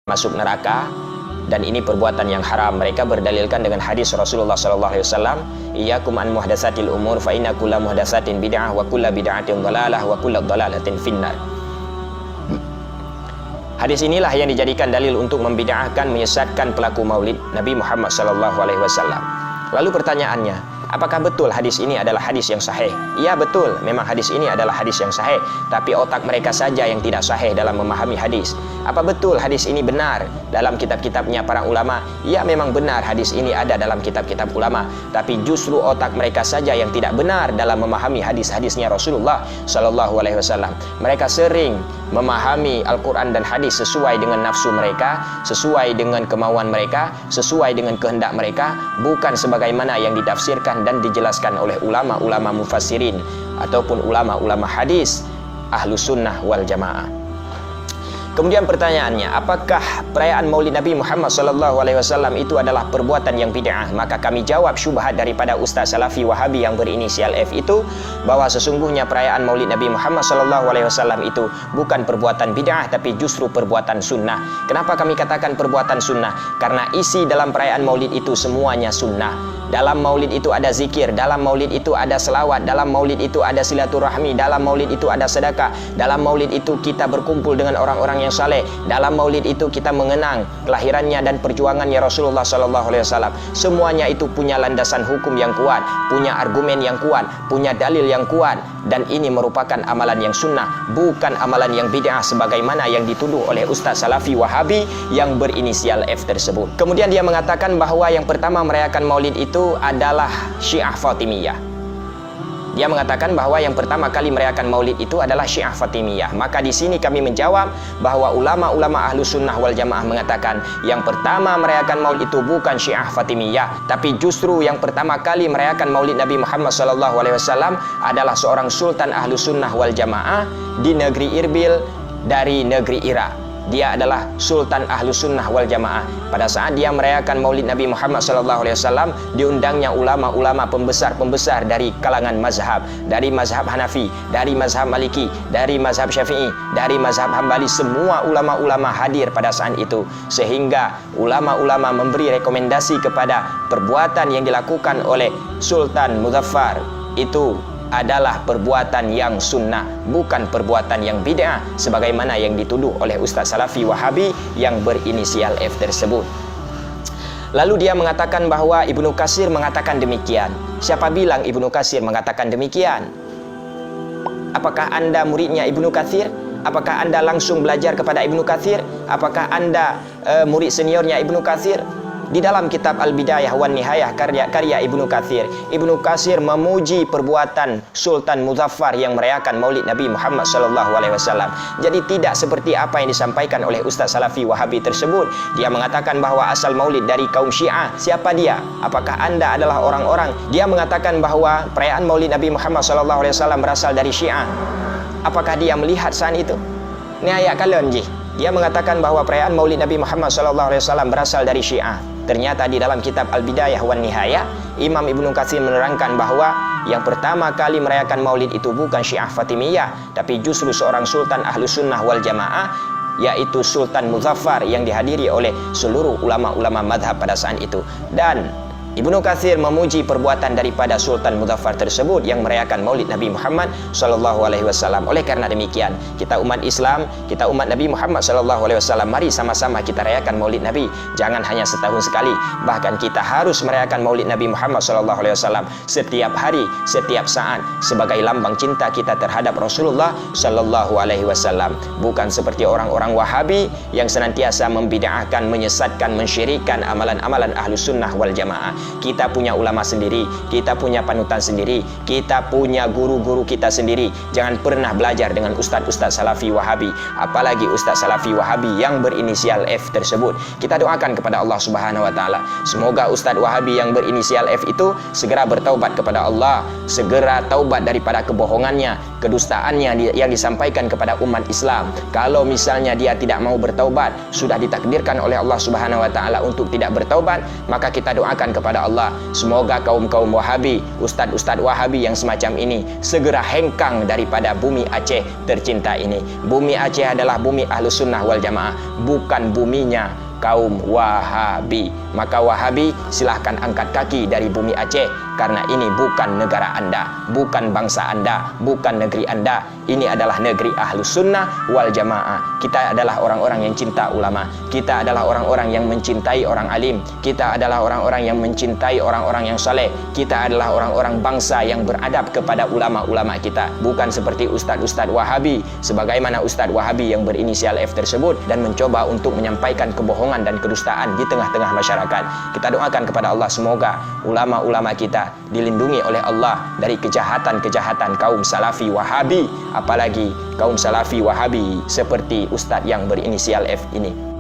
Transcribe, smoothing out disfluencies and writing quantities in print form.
masuk neraka, dan ini perbuatan yang haram. Mereka berdalilkan dengan hadis Rasulullah SAW, iyyakum an muhdatsatil umur fa inna kulla muhdatsatin bid'ah wa kulla bid'atin dhalalah wa kulla dhalalatin finnar. Hadis inilah yang dijadikan dalil untuk membid'ahkan, menyesatkan pelaku maulid Nabi Muhammad SAW. Lalu pertanyaannya, apakah betul hadis ini adalah hadis yang sahih? Ya betul, memang hadis ini adalah hadis yang sahih, tapi otak mereka saja yang tidak sahih dalam memahami hadis. Apa betul hadis ini benar dalam kitab-kitabnya para ulama? Ya memang benar hadis ini ada dalam kitab-kitab ulama, tapi justru otak mereka saja yang tidak benar dalam memahami hadis-hadisnya Rasulullah SAW. Mereka sering memahami Al-Quran dan hadis sesuai dengan nafsu mereka, sesuai dengan kemauan mereka, sesuai dengan kehendak mereka, bukan sebagaimana yang ditafsirkan dan dijelaskan oleh ulama-ulama mufassirin ataupun ulama-ulama hadis Ahlus Sunnah wal Jamaah. Kemudian pertanyaannya, apakah perayaan Maulid Nabi Muhammad SAW itu adalah perbuatan yang bid'ah? Maka kami jawab syubhat daripada Ustaz Salafi Wahabi yang berinisial F itu, bahwa sesungguhnya perayaan Maulid Nabi Muhammad SAW itu bukan perbuatan bid'ah, tapi justru perbuatan sunnah. Kenapa kami katakan perbuatan sunnah? Karena isi dalam perayaan Maulid itu semuanya sunnah. Dalam maulid itu ada zikir, dalam maulid itu ada selawat, dalam maulid itu ada silaturahmi, dalam maulid itu ada sedekah, dalam maulid itu kita berkumpul dengan orang-orang yang saleh, dalam maulid itu kita mengenang kelahirannya dan perjuangannya Rasulullah SAW. Semuanya itu punya landasan hukum yang kuat, punya argumen yang kuat, punya dalil yang kuat, dan ini merupakan amalan yang sunnah, bukan amalan yang bid'ah sebagaimana yang dituduh oleh Ustaz Salafi Wahabi yang berinisial F tersebut. Kemudian dia mengatakan bahwa yang pertama merayakan maulid itu adalah Syiah Fatimiyah. Dia mengatakan bahwa yang pertama kali merayakan maulid itu adalah Syiah Fatimiyah. Maka di sini kami menjawab bahwa ulama-ulama Ahlus Sunnah wal Jamaah mengatakan yang pertama merayakan maulid itu bukan Syiah Fatimiyah, tapi justru yang pertama kali merayakan maulid Nabi Muhammad SAW adalah seorang sultan Ahlus Sunnah wal Jamaah di negeri Irbil dari negeri Irak. Dia adalah Sultan Ahlus Sunnah wal Jamaah. Pada saat dia merayakan maulid Nabi Muhammad SAW, diundangnya ulama-ulama pembesar-pembesar dari kalangan mazhab, dari mazhab Hanafi, dari mazhab Maliki, dari mazhab Syafi'i, dari mazhab Hambali. Semua ulama-ulama hadir pada saat itu, sehingga ulama-ulama memberi rekomendasi kepada perbuatan yang dilakukan oleh Sultan Muzaffar itu adalah perbuatan yang sunnah, bukan perbuatan yang bid'ah sebagaimana yang dituduh oleh Ustaz Salafi Wahabi yang berinisial F tersebut. Lalu dia mengatakan bahwa Ibnu Katsir mengatakan demikian. Siapa bilang Ibnu Katsir mengatakan demikian? Apakah Anda muridnya Ibnu Katsir? Apakah Anda langsung belajar kepada Ibnu Katsir? Apakah Anda murid seniornya Ibnu Katsir? Di dalam kitab Al-Bidayah wan Nihayah karya Ibnu Katsir, Ibnu Katsir memuji perbuatan Sultan Muzaffar yang merayakan maulid Nabi Muhammad SAW. Jadi tidak seperti apa yang disampaikan oleh Ustaz Salafi Wahabi tersebut. Dia mengatakan bahwa asal maulid dari kaum Syiah. Siapa dia? Apakah Anda adalah orang-orang? Dia mengatakan bahwa perayaan maulid Nabi Muhammad SAW berasal dari Syiah. Apakah dia melihat saat itu? Ini ayat kalian ji. Dia mengatakan bahwa perayaan maulid Nabi Muhammad SAW berasal dari Syiah. Ternyata di dalam kitab Al-Bidayah wan Nihayah, Imam Ibnu Katsir menerangkan bahwa yang pertama kali merayakan maulid itu bukan Syiah Fatimiyah, tapi justru seorang sultan Ahlus Sunnah wal Jamaah, yaitu Sultan Muzaffar yang dihadiri oleh seluruh ulama-ulama madhab pada saat itu. Dan Ibnu Katsir memuji perbuatan daripada Sultan Muzaffar tersebut yang merayakan maulid Nabi Muhammad SAW. Oleh karena demikian, kita umat Islam, kita umat Nabi Muhammad SAW, mari sama-sama kita rayakan maulid Nabi. Jangan hanya setahun sekali, bahkan kita harus merayakan maulid Nabi Muhammad SAW setiap hari, setiap saat, sebagai lambang cinta kita terhadap Rasulullah SAW. Bukan seperti orang-orang Wahabi yang senantiasa membid'ahkan, menyesatkan, mensyirikkan amalan-amalan Ahlus Sunnah wal Jamaah. Kita punya ulama sendiri, kita punya panutan sendiri, kita punya guru-guru kita sendiri. Jangan pernah belajar dengan ustaz-ustaz Salafi Wahabi, apalagi ustaz Salafi Wahabi yang berinisial F tersebut. Kita doakan kepada Allah Subhanahu wa taala, semoga ustaz Wahabi yang berinisial F itu segera bertaubat kepada Allah, segera taubat daripada kebohongannya, kedustaannya yang disampaikan kepada umat Islam. Kalau misalnya dia tidak mau bertaubat, sudah ditakdirkan oleh Allah Subhanahu wa taala untuk tidak bertaubat, maka kita doakan kepada kepada Allah, semoga kaum-kaum Wahabi, ustaz-ustaz Wahabi yang semacam ini segera hengkang daripada bumi Aceh tercinta ini. Bumi Aceh adalah bumi Ahlus Sunnah wal Jamaah, bukan buminya kaum Wahabi. Maka Wahabi, silahkan angkat kaki dari bumi Aceh, karena ini bukan negara Anda, bukan bangsa Anda, bukan negeri Anda. Ini adalah negeri Ahlus Sunnah wal Jamaah. Kita adalah orang-orang yang cinta ulama, kita adalah orang-orang yang mencintai orang alim, kita adalah orang-orang yang mencintai orang-orang yang saleh, kita adalah orang-orang bangsa yang beradab kepada ulama-ulama kita, bukan seperti ustaz-ustaz Wahabi, sebagaimana ustaz Wahabi yang berinisial F tersebut dan mencoba untuk menyampaikan kebohongan dan kedustaan di tengah-tengah masyarakat. Kita doakan kepada Allah, semoga ulama-ulama kita dilindungi oleh Allah dari kejahatan-kejahatan kaum Salafi Wahabi, apalagi kaum Salafi Wahabi seperti ustaz yang berinisial F ini.